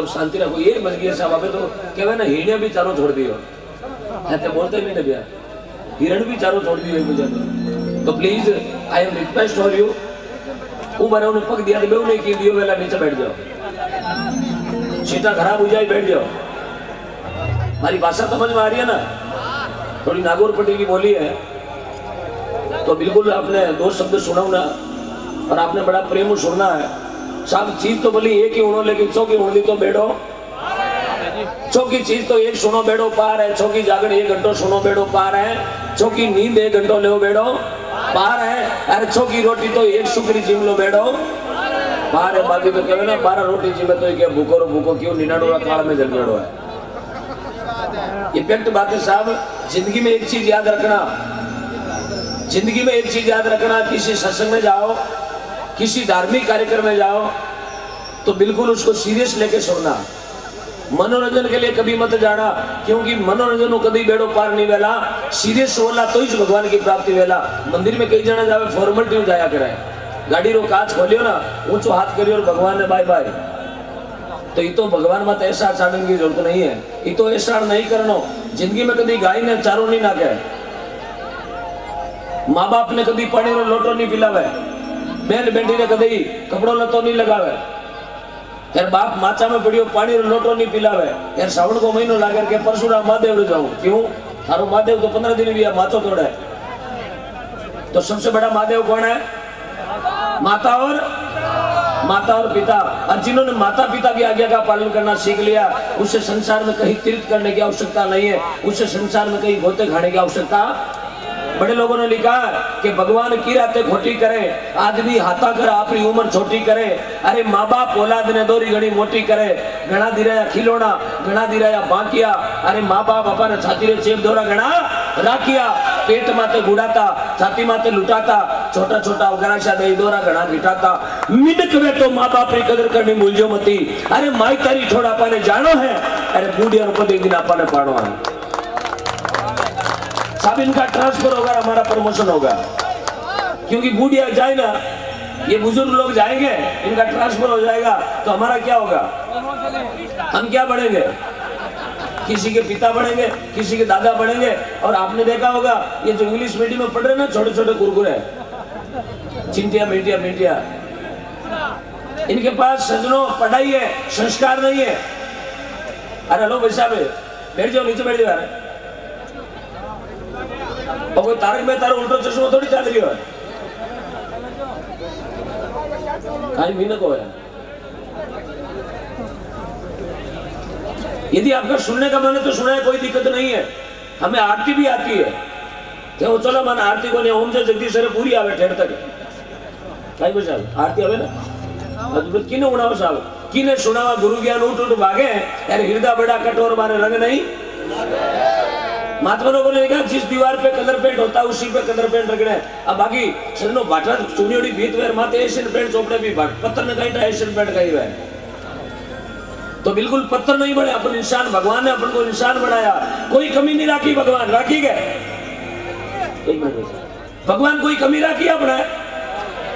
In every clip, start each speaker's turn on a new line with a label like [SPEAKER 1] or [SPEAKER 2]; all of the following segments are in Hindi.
[SPEAKER 1] शांति रखो। ये बच गया साहब, अबे तो कहवे ना हिरण्य भी चारों छोड़ दियो, ऐसे बोलते नहीं भैया, हिरण भी चारों छोड़ दियो मुझे। तो please I am request for you, ऊपर उन्हें पक दिया तो नहीं की दियो, वेला नीचे बैठ जाओ, सीटा खराब हो जाए बैठ जाओ। हमारी भाषा समझ में आ रही है ना, थोड़ी नागौर पट्टी की बोली है, तो बिल्कुल आपने दो शब्द सुनाओ ना, और आपने बड़ा प्रेम सुनना है साहब। चीज तो बोली एक ही उड़ो, लेकिन चौकी उड़नी तो बैठो, चौकी चीज तो एक सुनो बैठो पार है, चौकी जागरण 1 घंटो सुनो बैठो पार है, चौकी नींद 1 घंटो ले बैठो पार है, अरे चौकी रोटी तो एक शुक्री जिम लो बैठो पार है। बाकी तो कहे ना 12 रोटी जिमे तो क्या भूखो भूखो क्यों, 99 काल में जल बैठो है। इफेक्ट बात है साहब। जिंदगी में एक चीज याद रखना, जिंदगी में एक चीज याद रखना, किसी सत्संग में जाओ, किसी धार्मिक कार्यक्रम में जाओ तो बिल्कुल उसको सीरियस लेके सुनना। मनोरंजन के लिए कभी मत जाना, क्योंकि मनोरंजन कभी बेड़ो पार नहीं वेला, सीरियस होला तो ही भगवान की प्राप्ति वेला। मंदिर में कई जना जावे फॉर्मेलिटी जाया करे, गाड़ी रो कांच खोलियो ना, ऊंचो हाथ करियो और भगवान ने बाय बाय, तो ये तो भगवान मत ऐसा चाड़ने की जरूरत नहीं है, ये तो ऐसा नहीं करनो। जिंदगी में कभी गाय ने चारों नहीं नाके, माँ बाप ने कभी पानी रो लोटो नहीं पिलावे, बेन बेटी ने कभी कपड़ो लतो नहीं लगावे, यार बाप माचा में पड़ियो पानी रो लोटो नहीं पिलावे, यार श्रावण को महीनो लागे के परशुराम महादेव जाऊं, क्यों थारो महादेव तो 15 दिन भी माचो तोड़े। तो सबसे बड़ा महादेव कौन है? माता और पिता। और जिन्होंने माता पिता की आज्ञा का पालन करना सीख लिया, उससे संसार में कहीं तीर्थ करने की आवश्यकता नहीं है, उससे संसार में कहीं गोते खाने की आवश्यकता। बड़े लोगों ने लिखा कि भगवान की रातें खोटी करे, आदमी हाथा कर अपनी उम्र छोटी करे। अरे माँ बाप औलाद ने दोरी घड़ी मोटी करे, घना दिराया खिलौना, घना दिराया बांकिया। अरे माँ बाप अपने छाती रे चेप दोरा घना राखिया, पेट माते गुड़ाता, छाती माते लुटाता, छोटा छोटा अवगराशा दही दोरा घना घिटाता। मिनक वे तो माँ बाप की कदर करनी भूलजो मती। अरे माई तारी छोड़ा पाने जानो है, अरे बूढ़िया को एक दिन आपने पाड़ो है। सब इनका ट्रांसफर होगा, हमारा प्रमोशन होगा, क्योंकि बूढ़िया जाए ना, ये बुजुर्ग लोग जाएंगे, इनका ट्रांसफर हो जाएगा, तो हमारा क्या होगा? हम क्या बढ़ेंगे? किसी के पिता बढ़ेंगे, किसी के दादा बढ़ेंगे। और आपने देखा होगा ये जो इंग्लिश मीडियम में पढ़ रहे ना, छोटे छोटे कुरकुरे, चिंटिया मिंटिया, इनके पास सजनों पढ़ाई है, संस्कार नहीं है। अरे लो भाई साहब बैठ जाओ, नीचे बैठ जाओ। और कोई तारक में तारो उल्टो चश्मा थोड़ी चल रही है, कहीं भी न को है। यदि आपका सुनने का मन है तो सुनाए, कोई दिक्कत नहीं है। हमें आरती भी आती है, तो चलो मन आरती को नहीं ओम से जगदीश रे पूरी आवे ठेर तक कहीं भी साहब आरती आवे ना, किने उड़ाओ साहब, किने सुनावा गुरु ज्ञान उठ उठ भागे। यार हृदय बड़ा कठोर मारे रंग नहीं। महात्मा लोगों ने कहा जिस दीवार पे कलर पेंट होता है उसी पे कलर पेंट रखना है। अब बाकी सजनो भाटा चुनियोड़ी भीत वेर माते एशियन पेंट चोपड़े भी पत्थर ने कहीं एशियन पेंट कहीं है, तो बिल्कुल पत्थर नहीं बने अपन इंसान। भगवान ने अपन को इंसान बनाया, कोई कमी नहीं राखी भगवान, राखी गए भगवान कोई कमी राखी अपना?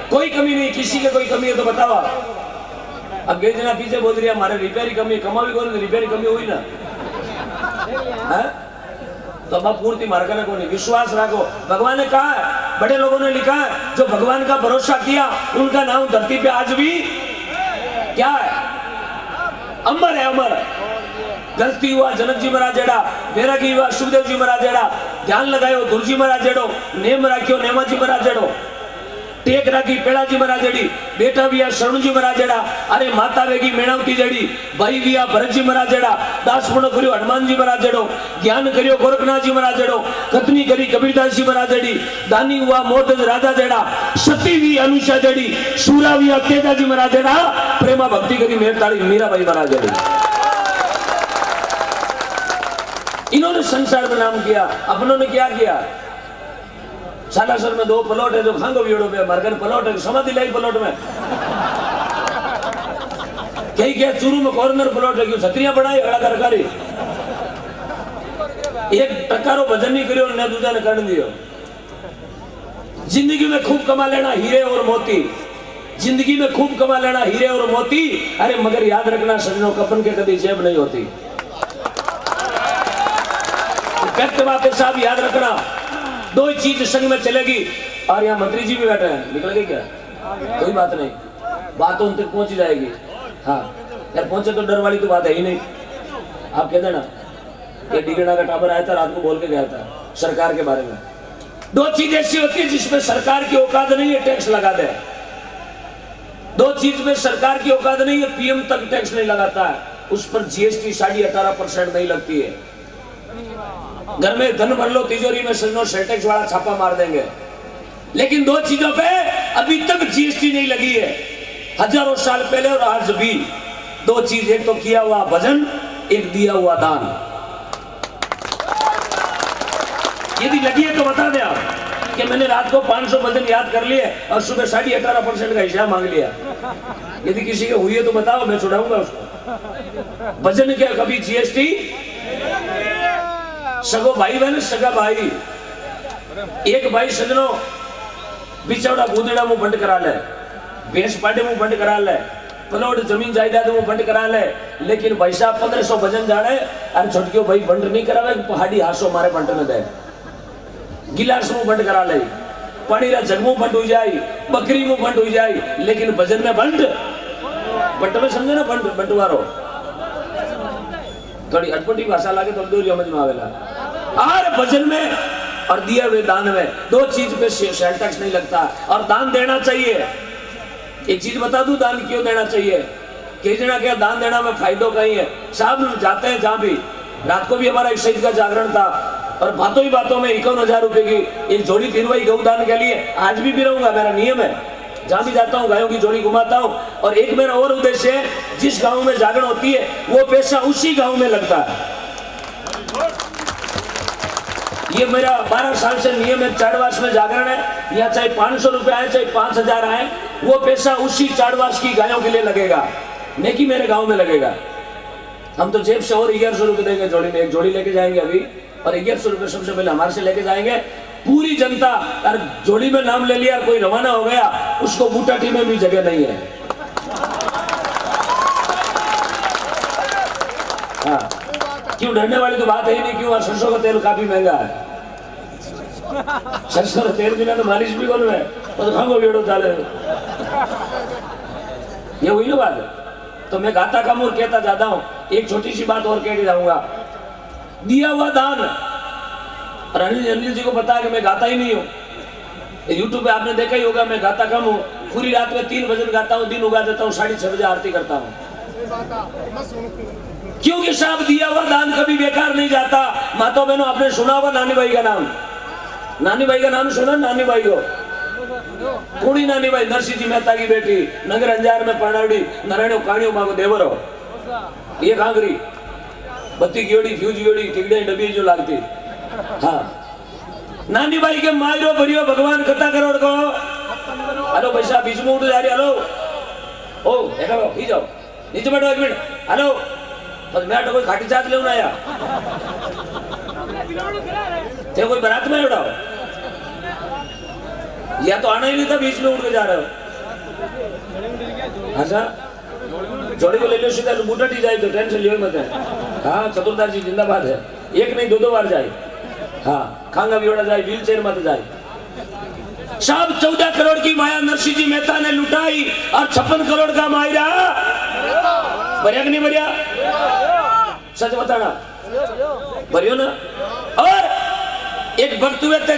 [SPEAKER 1] कोई कमी नहीं, किसी के कोई कमी है तो बताओ। अब गए जना पीछे बोल रही है हमारे रिपेयरी कमी, कमावी कौन रिपेयरी कमी हुई ना है? तो अब पूर्ति मार्ग को नहीं विश्वास रखो। भगवान ने कहा है, बड़े लोगों ने लिखा है, जो भगवान का भरोसा किया उनका नाम धरती पे आज भी क्या है? अमर है, अमर। गलती हुआ जनक जी महाराज जेड़ा, बैरागी हुआ सुखदेव जी महाराज जेड़ा, ध्यान लगायो गुरु जी महाराज जेड़ो, नेम राख्यो नेमा जी महाराज जेड़ो, टेक राखी पेड़ा जी महाराज जेड़ी, बेटा भी शरण जी महाराज जेड़ा, अरे माता वेगी मेणावती जेड़ी, भाई भी भरत जी महाराज जेड़ा, दासपुण करियो हनुमान जी महाराज जेड़ो, ज्ञान करियो गोरखनाथ जी महाराज जेड़ो, कथनी करी कबीरदास जी महाराज जेड़ी, दानी हुआ मोहतज राजा जेड़ा, सती भी अनुषा जेड़ी, सूरा भी तेजा जी महाराज जेड़ा, प्रेमा भक्ति करी मेहताड़ी मीराबाई महाराज जेड़ी। इन्होंने संसार में नाम किया, अपनों ने क्या किया? सालासर में 2 प्लॉट है जो खांगो वीड़ो पे, मरगन प्लॉट है, समाधि लाई प्लॉट में, कहीं क्या चूरू में कॉर्नर प्लॉट है, क्यों छतरियां बनाई अड़ा करकारी, एक टकारो भजन नहीं करियो ने दूजा ने कर दियो। जिंदगी में खूब कमा लेना हीरे और मोती, जिंदगी में खूब कमा लेना हीरे और मोती, अरे मगर याद रखना सजनों कफन के कभी जेब नहीं होती। बात साहब याद रखना, दो ही चीज संग में चलेगी। और यहाँ मंत्री जी भी बैठे हैं, निकल गए क्या? कोई बात नहीं, बात तो उन तक पहुंच जाएगी। हाँ यार पहुंचे तो डर वाली तो बात है ही नहीं। आप कह देना ये डिगना का टावर आया था, रात को बोल के गया था सरकार के बारे में। दो चीज ऐसी होती है जिसमें सरकार की औकात नहीं है टैक्स लगा दे। दो चीज में सरकार की औकात नहीं है, पीएम तक टैक्स नहीं लगाता है, उस पर जीएसटी 18.5% नहीं लगती है। घर में धन भर लो तिजोरी में, सजनों सेल टैक्स वाला छापा मार देंगे। लेकिन दो चीजों पे अभी तक जीएसटी नहीं लगी है, हजारों साल पहले और आज भी। दो चीज, एक तो किया हुआ भजन, एक दिया हुआ दान। यदि लगी है तो बता दे आप कि मैंने रात को 500 भजन याद कर लिए और सुबह 18.5% का हिसाब मांग लिया। यदि किसी के हुई है तो बताओ, मैं छुड़ाऊंगा उसको। भजन क्या कभी जीएसटी? सगो भाई बहन सगा भाई, एक भाई सजनों बिचौड़ा गुदड़ा मुंह बंद करा ले, भैंस पाटे मुंह बंद करा ले, प्लॉट जमीन जायदाद मुंह बंद करा ले, लेकिन भाई साहब 1500 भजन जाने और छोटकियों भाई बंद नहीं करावे, पहाड़ी हासो मारे बंट में दे, गिलास मुंह बंद करा ले, पानी रा जग मुंह बंद हो जाए, बकरी मुंह बंद हो जाए, लेकिन भजन में बंट में समझे ना, बंटवारो थोड़ी अटपटी भाषा लागे तो दूर समझ में आवेला। और भजन में और दिए हुए दान में दो चीज पे सेल टैक्स नहीं लगता। और दान देना चाहिए। एक चीज बता दूं दान क्यों देना चाहिए? कई जना क्या दान देना में फायदो कहीं है। साहब जाते हैं जहां भी, रात को भी हमारा एक शहीद का जागरण था और बातों ही बातों में 51,000 रुपए की एक जोड़ी फिरवाई गौदान के लिए। आज भी रहूंगा, मेरा नियम है, जहां भी जाता हूं गायों की जोड़ी घुमाता हूं। और एक मेरा और उद्देश्य है, जिस गांव में जागरण होती है वो पैसा उसी गांव में लगता है। ये मेरा 12 साल से नियम है। चाड़वास में जागरण है, या चाहे 500 रुपए आए चाहे 5,000 आए, वो पैसा उसी चाड़वास की गायों के लिए लगेगा, नेकी मेरे गांव में लगेगा। हम तो जेब से और 1100 रुपए देंगे जोड़ी में, एक जोड़ी लेके जाएंगे अभी, और 1100 रुपए सबसे पहले हमारे से लेके जाएंगे। पूरी जनता और जोड़ी में नाम ले लिया, कोई रवाना हो गया, उसको बूटाटी में भी जगह नहीं है। हाँ, क्यों डरने वाली तो बात है ही नहीं। क्यों? सरसों का तेल काफी महंगा है, सरसों का तेल बिना तो मालिश भी कौन है, तो खाओ बेड़ो डाले। ये हुई ना बात। तो मैं गाता कम और कहता ज्यादा हूं। एक छोटी सी बात और कह के जाऊंगा, दिया हुआ दान। और अनिल जी को पता है कि मैं गाता ही नहीं हूँ। यूट्यूब पे आपने देखा ही होगा, मैं गाता कम हूँ। पूरी रात में 3 भजन गाता हूँ, दिन उगा देता हूँ, 6:30 बजे आरती करता हूँ। क्योंकि साहब दिया हुआ दान कभी बेकार नहीं जाता। माता बहनों, आपने सुना होगा नानी बाई का नाम? नानी बाई का नाम सुना? नानी बाई हो कुड़ी नानी बाई, नरसिंह जी मेहता की बेटी, नगर अंजार में पढ़ाड़ी, नारायण काणियों मांगो देवरो, ये कांगरी बत्ती गियोड़ी फ्यूज गियोड़ी टिकड़े डबी जो लागती। हाँ, नानी बाई के मायरो भरियो भगवान कथा करोड़ को। हेलो पैसा बीच में उठ जा रही। हेलो ओ ही जाओ, नीचे बैठो 1 मिनट। हेलो बस मैं कोई खाटी चाट ले आया थे, कोई बारात में उठाओ, या तो आना ही नहीं था, बीच में उठ के जा रहे हो। अच्छा, जोड़ी को ले लो सीधा, बूटा टी जाए तो टेंशन लियो मत है। हाँ, चतुर्दार जी जिंदाबाद है। एक नहीं 2-2 बार जाए। हाँ, खांगा बियोड़ा जाए, व्हील चेयर मत जाए। साहब 14 करोड़ की माया नरसिंह जी मेहता ने लुटाई और 56 करोड़ का मायरा बढ़िया कि नहीं बढ़िया? सच बताना, बढ़िया ना? और एक भक्त हुए थे